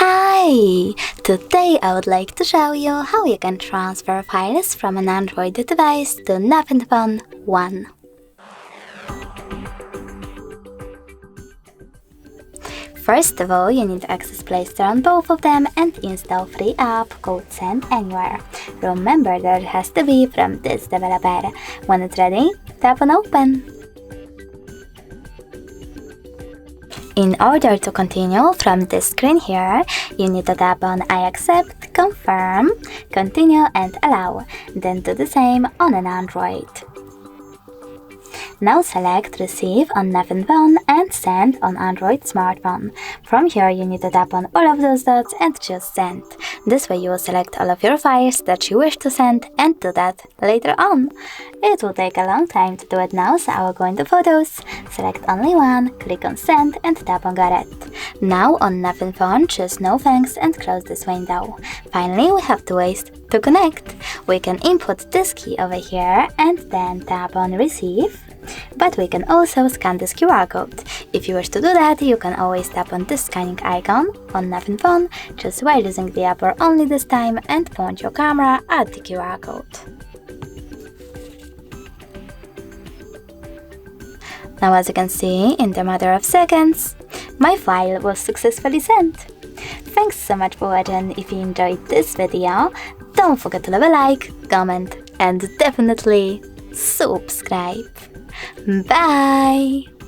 Hi! Today I would like to show you how you can transfer files from an Android device to an iPhone 1. First of all, you need to access Play Store on both of them and install free app called Send Anywhere. Remember that it has to be from this developer. When it's ready, tap on Open. In order to continue from this screen here, you need to tap on I accept, confirm, continue and allow, then do the same on an Android. Now select Receive on iPhone and Send on Android smartphone. From here you need to tap on all of those dots and choose Send. This way you will select all of your files that you wish to send and do that later on. It will take a long time to do it now, so I will go into Photos, select only one, click on Send and tap on Got it. Now on iPhone, choose No Thanks and close this window. Finally, we have two ways to connect. We can input this key over here and then tap on Receive. But we can also scan this QR code. If you wish to do that, you can always tap on this scanning icon on iPhone, choose while using the app or only this time and point your camera at the QR code. Now as you can see, in the matter of seconds, my file was successfully sent. Thanks so much for watching. If you enjoyed this video, don't forget to leave a like, comment and definitely subscribe. Bye!